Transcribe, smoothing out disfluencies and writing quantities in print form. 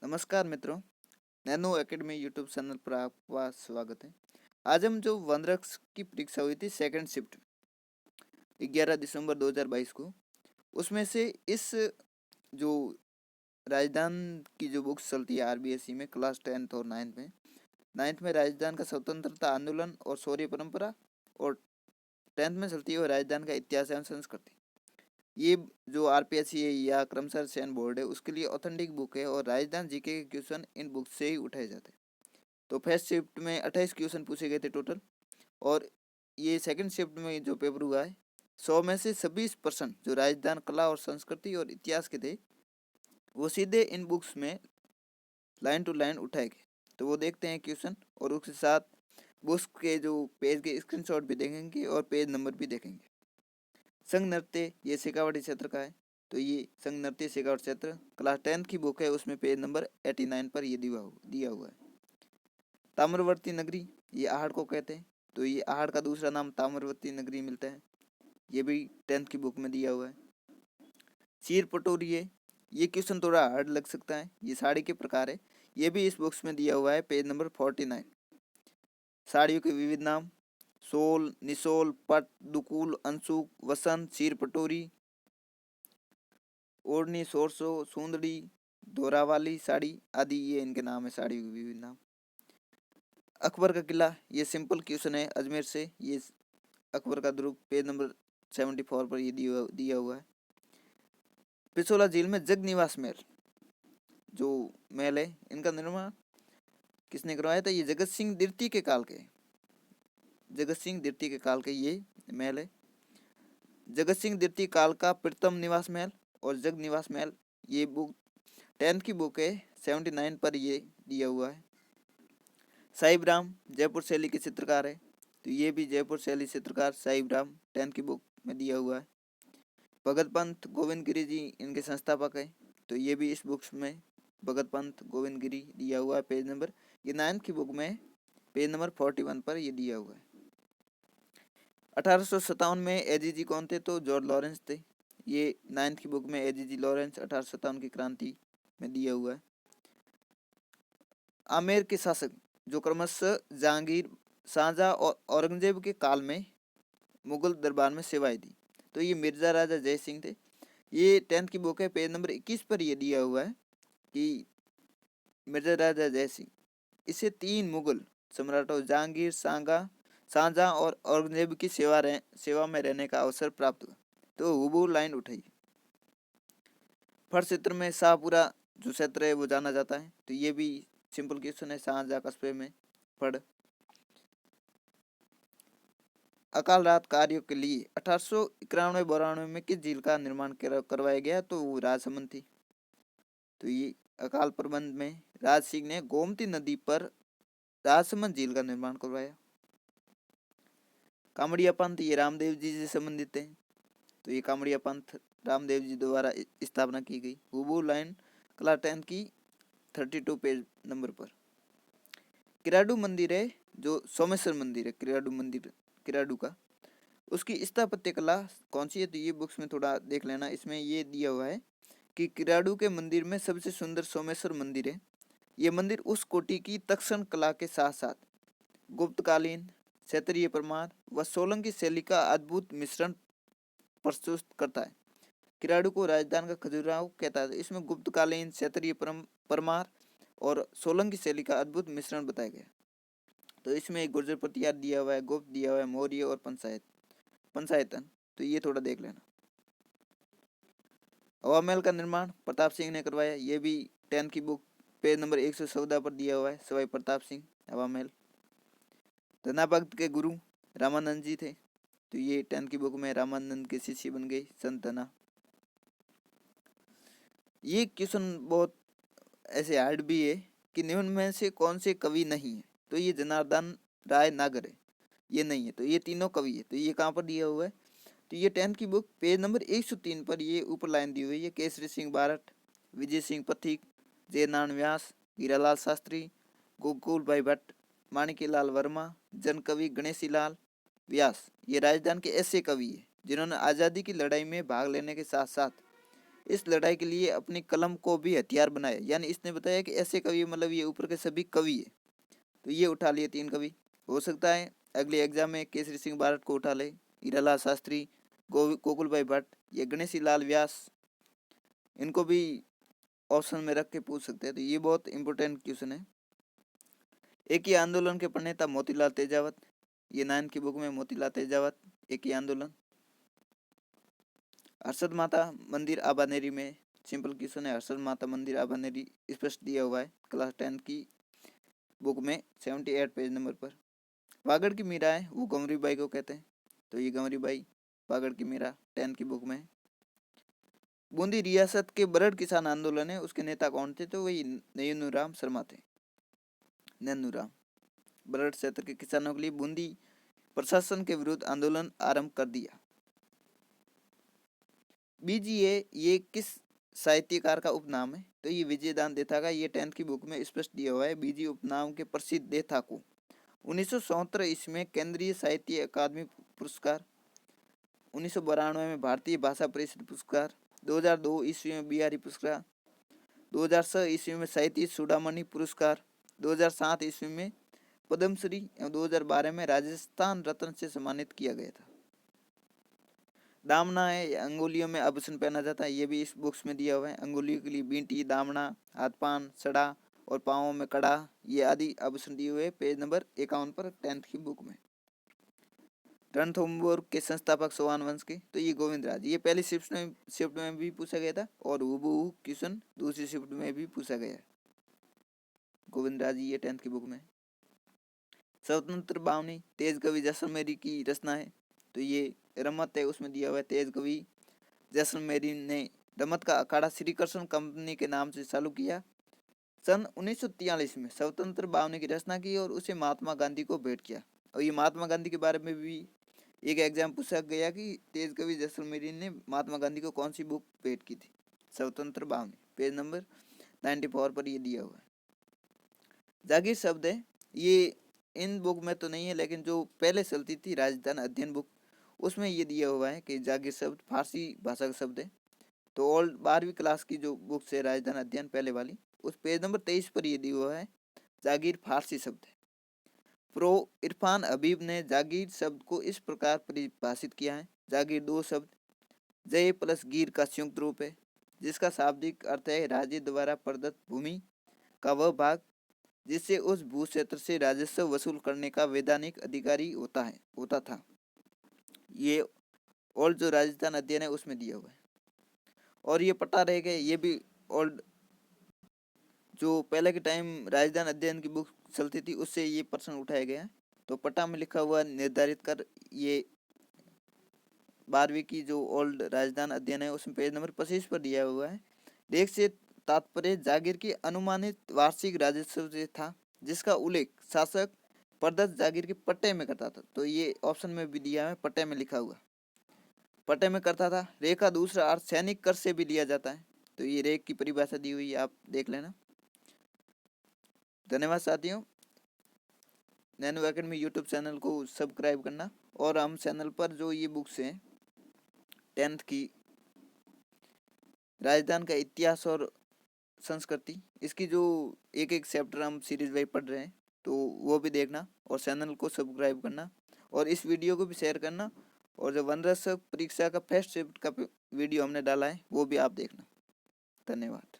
नमस्कार मित्रों। Nano academy YouTube channel पर आपका स्वागत है। आज हम जो वनरक्स की परीक्षा हुई थी सेकंड शिफ्ट 11 दिसंबर 2022 को, उसमें से इस जो राजस्थान की जो बुक्स चलती है आरबीएसई में क्लास 10th और 9th में राजस्थान का स्वतंत्रता आंदोलन और शौर्य परंपरा, और 10th में चलती है राजस्थान का इतिहास एवं संस्कृति। ये जो आरपीएससी है या क्रमशः चयन बोर्ड है उसके लिए ऑथेंटिक बुक है और राजस्थान जीके के क्वेश्चन इन बुक से ही उठाए जाते हैं। तो फर्स्ट शिफ्ट में 28 क्वेश्चन पूछे गए थे टोटल, और ये सेकंड शिफ्ट में जो पेपर हुआ है 100 में से 26% जो राजस्थान कला और संस्कृति और इतिहास के थे वो सीधे इन बुक्स में लाइन टू लाइन उठाए गए। तो वो देखते हैं क्वेश्चन, और उसके साथ बुक्स के जो पेज के स्क्रीनशॉट भी देखेंगे और पेज नंबर भी देखेंगे। संघ नृत्य ये शेखावाटी क्षेत्र का है, तो ये संघ नृत्य शेखावाटी क्षेत्र क्लास 10th की बुक है, उसमें पेज नंबर 89 पर ये दिया हुआ है। ताम्रवर्ती नगरी ये आहड़ को कहते हैं, तो ये आहड़ का दूसरा नाम ताम्रवर्ती नगरी मिलता है, ये भी 10th की बुक में दिया हुआ है। चीर पटोरी है, ये क्वेश्चन थोड़ा हार्ड लग सकता है, ये साड़ी के प्रकार है, ये भी इस बुक्स में दिया हुआ है, पेज नंबर 49। साड़ियों के विविध नाम सोल, निसोल, पट, दुकुल, अंशुक, वसंत, चीर पटोरी, ओढ़नी, सोरसो, सुंदड़ी, धोरावाली साड़ी आदि, ये इनके नाम है साड़ियों के विविध नाम। अकबर का किला ये सिंपल क्वेश्चन है अजमेर से, ये अकबर का दुर्ग पेज नंबर 74 पर ये दिया हुआ है। पिछोला झील में जग निवास महल जो महल है इनका निर्माण किसने करवाया था? ये जगत सिंह द्वितीय के काल के, जगत सिंह द्वितीय के काल के ये महल है। जगत सिंह द्वितीय काल का प्रथम निवास महल और जग निवास महल, ये बुक 10th की बुक है 79 पर ये दिया हुआ है। साहिब राम जयपुर शैली के चित्रकार है, तो ये भी जयपुर शैली चित्रकार साहिब राम 10th की बुक में दिया हुआ है। भगत पंत गोविंद गिरी जी इनके संस्थापक है, तो ये भी इस बुक्स में भगत पंत गोविंद गिरी दिया हुआ है, पेज नंबर ये 9th की बुक में पेज नंबर 41 पर ये दिया हुआ है। 1857 में एजीजी कौन थे? तो जॉर्ज लॉरेंस थे, ये 9th की बुक में एजीजी लॉरेंस 1857 की क्रांति में दिया हुआ है। आमेर के शासक जो क्रमशः जहांगीर, शाहजहां और औरंगजेब के काल में मुगल दरबार में सेवाएं दी, तो ये मिर्जा राजा जय सिंह थे। ये 10th की बुक है, पेज नंबर 21 पर ये दिया हुआ है कि मिर्जा राजा जय सिंह, इसे 3 मुगल सम्राटों जहांगीर, शाहजहां और औरंगजेब की सेवा में रहने का अवसर प्राप्त हुआ, तो हुबहू लाइन उठाई। फर क्षेत्र में शाहपुरा जो क्षेत्र है वो जाना जाता है, तो ये भी सिंपल क्वेश्चन है, शाहजहां कस्बे में फड़। अकाल रात कार्यों के लिए 1891-92 में किस झील का निर्माण करवाया गया? तो वो राजसमंद थी। तो ये अकाल प्रबंध में राज सिंह ने गोमती नदी पर राजसमंद झील का निर्माण करवाया। कामड़िया पंथ ये रामदेव जी से संबंधित है, तो ये कामड़िया पंथ रामदेव जी द्वारा स्थापना की गई। हुबहू लाइन क्लास 10 की 32 पेज नंबर पर। किराडू मंदिर है जो सोमेश्वर मंदिर है, किराडू मंदिर किराडू का, उसकी स्थापत्य कला कौन सी है? तो ये बुक्स में थोड़ा देख लेना, इसमें ये दिया हुआ है कि किराडू के मंदिर में सबसे सुंदर सोमेश्वर मंदिर है। ये मंदिर उस कोटि की तक्षण कला के साथ साथ गुप्तकालीन, क्षेत्रीय परमार व सोलंकी शैली का अद्भुत मिश्रण प्रस्तुत करता है। किराडू को राजस्थान का खजुराहो कहता है, इसमें गुप्तकालीन, क्षेत्रीय परमार और सोलंकी शैली का अद्भुत मिश्रण बताया गया। तो इसमें गुर्जर प्रतिहार दिया हुआ है, गुप्त दिया हुआ है, मौर्य और पंचायतन, तो ये थोड़ा देख लेना। हवा महल का निर्माण प्रताप सिंह ने करवाया, ये भी 10th की बुक पेज नंबर 114 पर दिया हुआ है, सवाई प्रताप सिंह हवा महल। धना भक्त के गुरु रामानंद जी थे, तो ये 10th की बुक में रामानंद के शिष्य बन गए संत धना। ये क्वेश्चन बहुत ऐसे हार्ड भी है कि निम्न में से कौन से कवि नहीं है? तो ये जनार्दन राय नागर है, ये नहीं है, तो ये तीनों कवि है, तो ये कहाँ पर दिया हुआ है? तो ये 10th की बुक पेज नंबर 103 पर ये ऊपर लाइन दी हुई है। केसरी सिंह बारठ, विजय सिंह पथिक, जय नारायण व्यास, हीरालाल शास्त्री, गोकुल भाई भट्ट, माणिक्यलाल वर्मा, जन कवि गणेशी लाल व्यास, ये राजस्थान के ऐसे कवि है जिन्होंने आज़ादी की लड़ाई में भाग लेने के साथ साथ इस लड़ाई के लिए अपनी कलम को भी हथियार बनाया। यानी इसने बताया कि ऐसे कवि मतलब ये ऊपर के सभी कवि है, तो ये उठा लिए 3 कवि। हो सकता है अगले एग्जाम में केसरी सिंह भारत को उठा ले, हीरालाल शास्त्री, गोकुल भाई भट्ट, ये गणेशी लाल व्यास, इनको भी ऑप्शन में रख के पूछ सकते हैं। तो ये बहुत इंपॉर्टेंट क्वेश्चन है। एक ही आंदोलन के प्रणेता मोतीलाल तेजावत, ये 9 की बुक में मोतीलाल तेजावत एक ही आंदोलन। हर्षद माता मंदिर आबानेरी में सिंपल क्वेश्चन है, हर्षद माता मंदिर आबानेरी स्पष्ट दिया हुआ है क्लास 10 की बुक में 78 पेज नंबर पर। वागड़ की मीरा है वो गंवरी बाई को कहते हैं, तो ये गंवरी बाई वागड़ की मीरा 10 की बुक में। बूंदी रियासत के बरड़ किसान आंदोलन है, उसके नेता कौन थे? तो वही नैनूराम शर्मा थे। नैनूराम बरड़ क्षेत्र के किसानों के लिए बूंदी प्रशासन के विरुद्ध आंदोलन आरंभ कर दिया। बीजीए ये किस साहित्यकार का उपनाम है? तो ये विजयदान देथा का, ये 10th की बुक में स्पष्ट दिया हुआ है। बीजी उपनाम के प्रसिद्ध देथा को 1977 ईस्वी में केंद्रीय साहित्य अकादमी पुरस्कार, 1992 में भारतीय भाषा परिषद पुरस्कार, 2002 ईस्वी में बिहारी पुरस्कार, 2006 ईस्वी में साहित्य चूड़ामणि पुरस्कार, 2007 ईस्वी में पद्मश्री एवं 2012 में राजस्थान रत्न से सम्मानित किया गया था। दामना है, अंगुलियों में आभूषण पहना जाता है, ये भी इस बुक्स में दिया हुआ है। अंगुलियों के लिए बींटी, दामना, हाथ पान, सड़ा और पाँवों में कड़ा, ये आदि आभूषण दिए हुए पेज नंबर 51 पर 10th की बुक में। रणथंभौर के संस्थापक सोहान वंश के, तो ये गोविंद राज, ये पहली शिफ्ट में भी पूछा गया था और हूबहू क्वेश्चन दूसरी शिफ्ट में भी पूछा गया। गोविंद राज ये 10th की बुक में। स्वतंत्र बावनी तेज कवि जैसलमेरी की रचना है, तो ये रमत है उसमें दिया हुआ है। तेज कवि जैसलमेरी ने रमत का अखाड़ा श्री कृष्ण कंपनी के नाम से चालू किया। सन 1943 में स्वतंत्र बावनी की रचना की और उसे महात्मा गांधी को भेंट किया। और ये महात्मा गांधी के बारे में भी एक एग्जाम पूछा गया कि तेज कवि जैसलमेरी ने महात्मा गांधी को कौन सी बुक भेंट की थी? स्वतंत्र बावनी पेज नंबर 94 पर ये दिया हुआ है। जागीर शब्द है, ये इन बुक में तो नहीं है, लेकिन जो पहले चलती थी राजस्थान अध्ययन बुक उसमें ये दिया हुआ है कि जागीर शब्द फारसी भाषा का शब्द है। तो ओल्ड 12वीं क्लास की जो बुक है राजस्थान अध्ययन पहले वाली, उस पेज नंबर 23 पर ये दिया हुआ है जागीर फारसी शब्द है। प्रो इरफान हबीब ने जागीर शब्द को इस प्रकार परिभाषित किया है। जागीर 2 शब्द जय प्लस गीर का संयुक्त रूप है, जिसका शाब्दिक अर्थ है राज्य द्वारा प्रदत्त भूमि का वह भाग जिससे उस भू क्षेत्र से राजस्व वसूल करने का वैधानिक अधिकारी होता था। ये ओल्ड जो राजस्थान अध्ययन है उसमें दिया हुआ है। और ये पता रह गए, ये भी ओल्ड जो पहले के टाइम राजस्थान अध्ययन की बुक चलती थी उससे ये प्रश्न उठाया गया है। तो पटा में लिखा हुआ निर्धारित कर, ये 12वीं की जो ओल्ड राजस्थान अध्ययन है उसमें पेज नंबर 25 पर दिया हुआ है। लेख से तात्पर्य जागीर की अनुमानित वार्षिक राजस्व से था, जिसका उल्लेख शासक प्रदत्त जागीर के पट्टे में करता था। तो ये ऑप्शन में भी दिया है, पट्टे में लिखा हुआ पट्टे में करता था। रेख का दूसरा अर्थ सैनिक कर से भी लिया जाता है, तो ये रेख की परिभाषा दी हुई है, आप देख लेना। धन्यवाद साथियों, नैनो एकेडमी यूट्यूब चैनल को सब्सक्राइब करना। और हम चैनल पर जो ये बुक्स हैं 10th की राजस्थान का इतिहास और संस्कृति, इसकी जो एक एक चैप्टर हम सीरीज वाइज पढ़ रहे हैं, तो वो भी देखना और चैनल को सब्सक्राइब करना और इस वीडियो को भी शेयर करना। और जो वनरक्षक परीक्षा का फर्स्ट शिफ्ट का वीडियो हमने डाला है वो भी आप देखना। धन्यवाद।